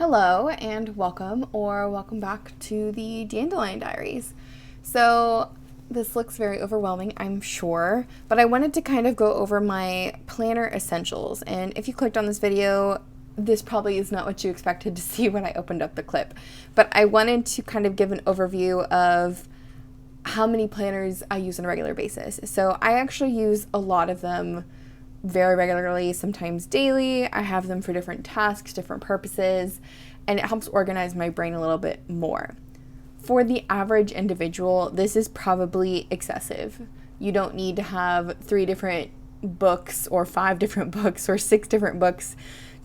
Hello and welcome or welcome back to the Dandelion Diaries. So this looks very overwhelming, I'm sure, but I wanted to kind of go over my planner essentials. And if you clicked on this video, this probably is not what you expected to see when I opened up the clip, but I wanted to kind of give an overview of how many planners I use on a regular basis. So I actually use a lot of them very regularly, sometimes daily. I have them for different tasks, different purposes, and it helps organize my brain a little bit more. For the average individual, this is probably excessive. You don't need to have 3 different books or 5 different books or 6 different books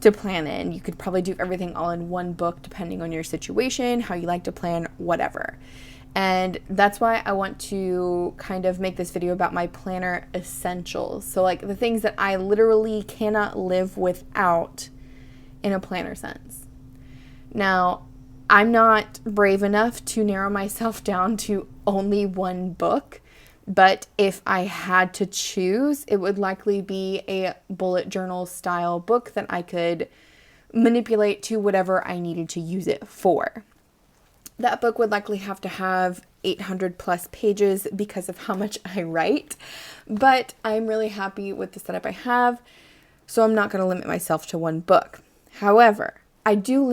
to plan in. You could probably do everything all in one book depending on your situation, how you like to plan, whatever. And that's why I want to kind of make this video about my planner essentials. So like the things that I literally cannot live without in a planner sense. Now, I'm not brave enough to narrow myself down to only one book, but if I had to choose, it would likely be a bullet journal style book that I could manipulate to whatever I needed to use it for. That book would likely have to have 800 plus pages because of how much I write, but I'm really happy with the setup I have, so I'm not going to limit myself to one book. However, I do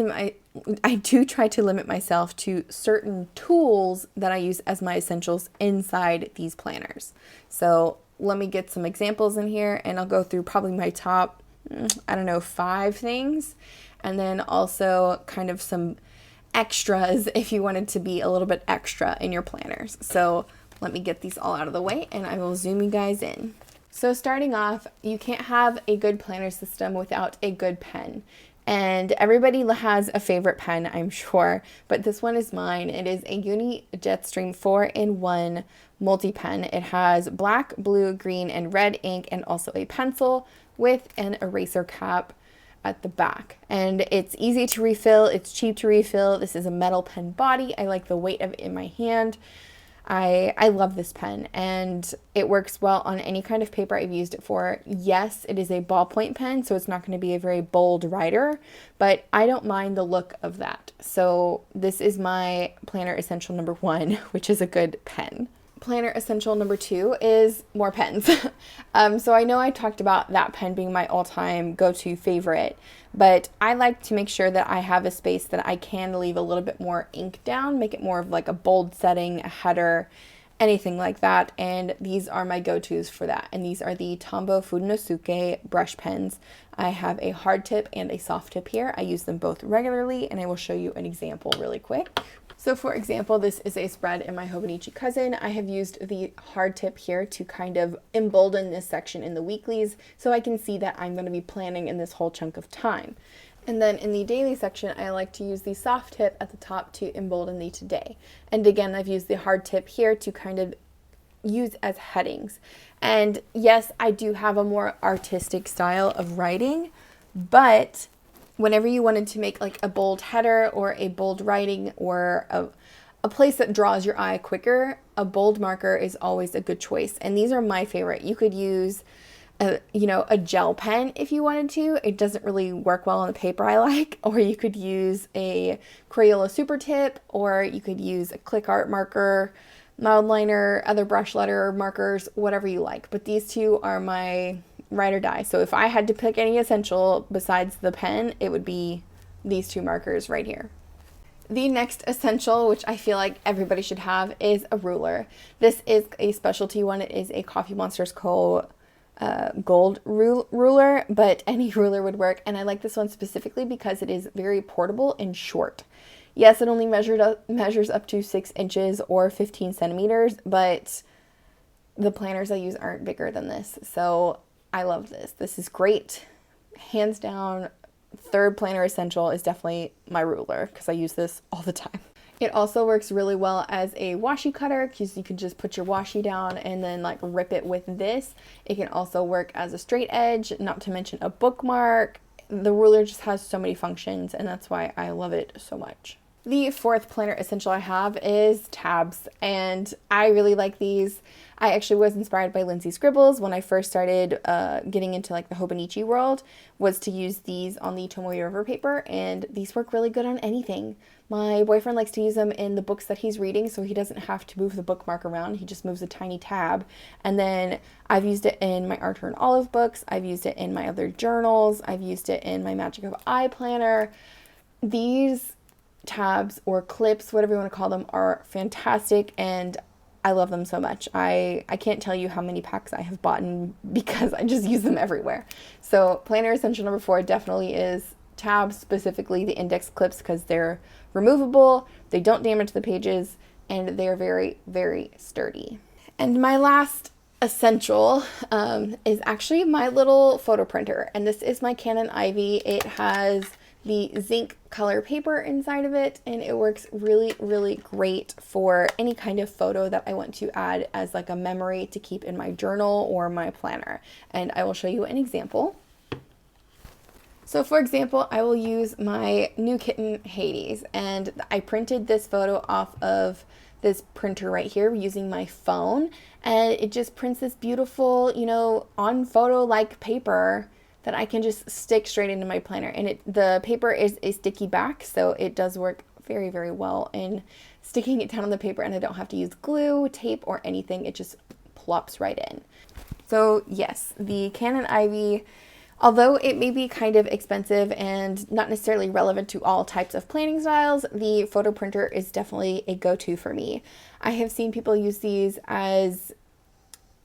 try to limit myself to certain tools that I use as my essentials inside these planners. So let me get some examples in here, and I'll go through probably my top, 5 things, and then also kind of some extras if you wanted to be a little bit extra in your planners. So let me get these all out of the way and I will zoom you guys in. So starting off, you can't have a good planner system without a good pen. And everybody has a favorite pen, I'm sure, but this one is mine. It is a Uni Jetstream 4-in-1 multi-pen. It has black, blue, green, and red ink, and also a pencil with an eraser cap at the back. And it's easy to refill, it's cheap to refill. This is a metal pen body. I like the weight of it in my hand. I love this pen, and it works well on any kind of paper I've used it for. Yes, it is a ballpoint pen, so it's not going to be a very bold writer, but I don't mind the look of that. So this is my planner essential number 1, which is a good pen. Planner essential number 2 is more pens. So I know I talked about that pen being my all-time go-to favorite, but I like to make sure that I have a space that I can leave a little bit more ink down, make it more of like a bold setting, a header, anything like that. And these are my go-tos for that. And these are the Tombow Fudenosuke brush pens. I have a hard tip and a soft tip here. I use them both regularly, and I will show you an example really quick. So for example, this is a spread in my 𝗦𝘂𝗽𝗍 cousin. I have used the hard tip here to kind of embolden this section in the weeklies so I can see that I'm going to be planning in this whole chunk of time. And then in the daily section, I like to use the soft tip at the top to embolden the today. And again, I've used the hard tip here to kind of use as headings. And yes, I do have a more artistic style of writing, but whenever you wanted to make like a bold header or a bold writing or a place that draws your eye quicker, a bold marker is always a good choice. And these are my favorite. You could use a gel pen if you wanted to. It doesn't really work well on the paper I like. Or you could use a Crayola Super Tip, or you could use a click art marker, mild liner, other brush letter markers, whatever you like. But these two are my ride or die. So if I had to pick any essential besides the pen, it would be these 2 markers right here. The next essential, which I feel like everybody should have, is a ruler. This is a specialty one. It is a Coffee Monsterz Co. Gold ruler, but any ruler would work. And I like this one specifically because it is very portable and short. Yes, it only measures up to 6 inches or 15 centimeters, but the planners I use aren't bigger than this. So I love this. This is great. Hands down, 3rd planner essential is definitely my ruler because I use this all the time. It also works really well as a washi cutter because you can just put your washi down and then like rip it with this. It can also work as a straight edge, not to mention a bookmark. The ruler just has so many functions, and that's why I love it so much. The fourth planner essential I have is tabs, and I really like these. I actually was inspired by Lindsay Scribbles when I first started getting into like the Hobonichi world, was to use these on the Tomoe River paper, and these work really good on anything. My boyfriend likes to use them in the books that he's reading, so he doesn't have to move the bookmark around. He just moves a tiny tab. And then I've used it in my Arthur and Olive books. I've used it in my other journals. I've used it in my Magic of I planner. These tabs or clips, whatever you want to call them, are fantastic, and I love them so much. I can't tell you how many packs I have bought because I just use them everywhere. So planner essential number 4 definitely is tabs, specifically the index clips, because they're removable, they don't damage the pages, and they're very, very sturdy. And my last essential is actually my little photo printer, and this is my Canon Ivy. It has the zinc color paper inside of it, and it works really, really great for any kind of photo that I want to add as like a memory to keep in my journal or my planner. And I will show you an example. So for example, I will use my new kitten Hades, and I printed this photo off of this printer right here using my phone, and it just prints this beautiful, you know, on photo like paper that I can just stick straight into my planner. And the paper is a sticky back, so it does work very, very well in sticking it down on the paper, and I don't have to use glue, tape, or anything. It just plops right in. So yes, the Canon Ivy, although it may be kind of expensive and not necessarily relevant to all types of planning styles, the photo printer is definitely a go-to for me. I have seen people use these as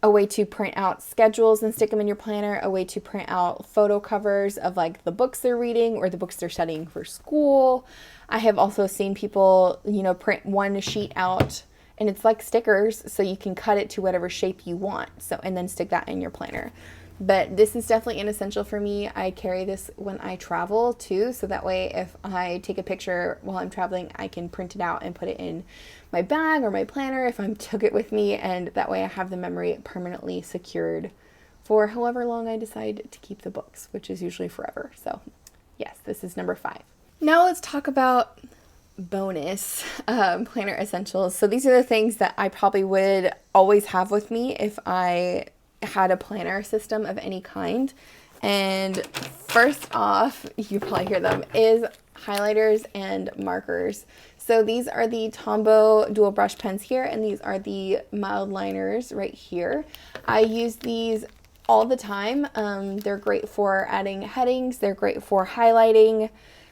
a way to print out schedules and stick them in your planner, a way to print out photo covers of like the books they're reading or the books they're studying for school. I have also seen people, you know, print one sheet out, and it's like stickers, so you can cut it to whatever shape you want, so and then stick that in your planner. But this is definitely an essential for me. I carry this when I travel too, so that way if I take a picture while I'm traveling, I can print it out and put it in my bag or my planner if I took it with me, and that way I have the memory permanently secured for however long I decide to keep the books, which is usually forever. So yes, this is number 5. Now let's talk about bonus planner essentials. So these are the things that I probably would always have with me if I had a planner system of any kind. And first off, you probably hear them, is highlighters and markers. So these are the Tombow dual brush pens here, and these are the mild liners right here. I use these all the time. They're great for adding headings, they're great for highlighting,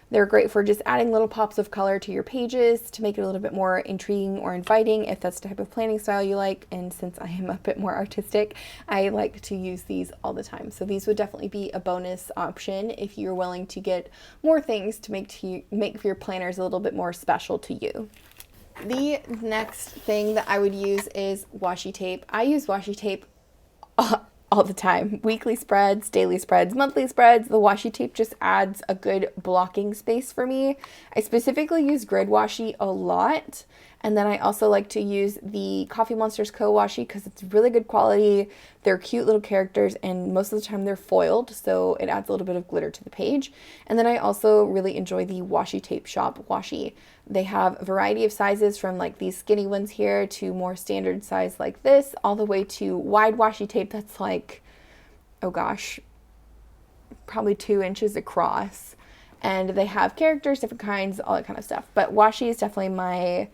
they're great for just adding little pops of color to your pages to make it a little bit more intriguing or inviting if that's the type of planning style you like. And since I am a bit more artistic, I like to use these all the time. So these would definitely be a bonus option if you're willing to get more things to make your planners a little bit more special to you. The next thing that I would use is washi tape. I use washi tape all the time. Weekly spreads, daily spreads, monthly spreads. The washi tape just adds a good blocking space for me. I specifically use grid washi a lot. And then I also like to use the Coffee Monsterz Co. washi because it's really good quality. They're cute little characters, and most of the time they're foiled, so it adds a little bit of glitter to the page. And then I also really enjoy the Washi Tape Shop washi. They have a variety of sizes, from like these skinny ones here to more standard size like this, all the way to wide washi tape that's like, oh gosh, probably 2 inches across. And they have characters, different kinds, all that kind of stuff. But washi is definitely my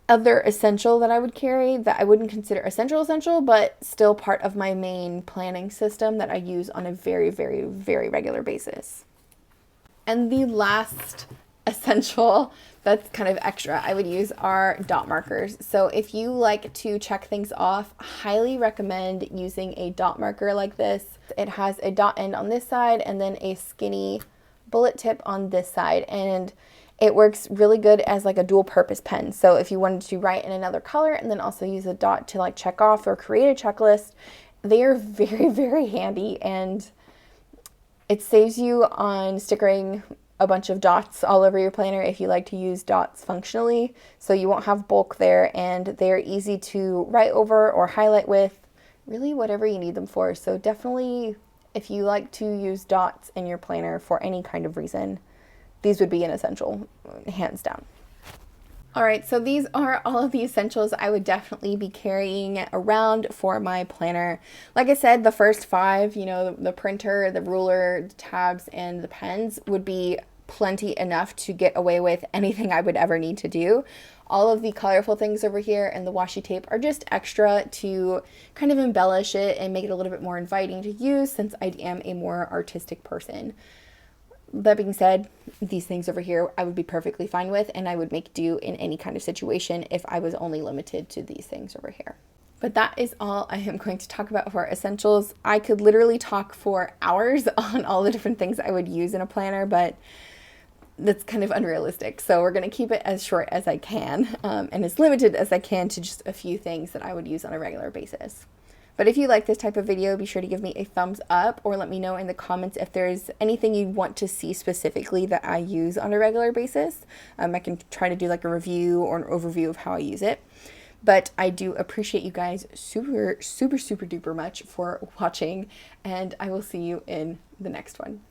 other essential that I would carry, that I wouldn't consider essential, but still part of my main planning system that I use on a very, very, very regular basis. And the last essential that's kind of extra I would use are dot markers. So if you like to check things off, highly recommend using a dot marker like this. It has a dot end on this side and then a skinny bullet tip on this side, and it works really good as like a dual purpose pen. So if you wanted to write in another color and then also use a dot to like check off or create a checklist, they are very, very handy, and it saves you on stickering a bunch of dots all over your planner if you like to use dots functionally. So you won't have bulk there, and they're easy to write over or highlight with, really whatever you need them for. So definitely, if you like to use dots in your planner for any kind of reason, these would be an essential, hands down. All right, so these are all of the essentials I would definitely be carrying around for my planner. Like I said, the first 5, you know, the printer, the ruler, the tabs, and the pens would be plenty enough to get away with anything I would ever need to do. All of the colorful things over here and the washi tape are just extra to kind of embellish it and make it a little bit more inviting to use, since I am a more artistic person. That being said, these things over here I would be perfectly fine with, and I would make do in any kind of situation if I was only limited to these things over here. But that is all I am going to talk about for essentials. I could literally talk for hours on all the different things I would use in a planner, but that's kind of unrealistic. So we're going to keep it as short as I can, and as limited as I can to just a few things that I would use on a regular basis. But if you like this type of video, be sure to give me a thumbs up, or let me know in the comments if there's anything you want to see specifically that I use on a regular basis. I can try to do like a review or an overview of how I use it. But I do appreciate you guys super duper much for watching, and I will see you in the next one.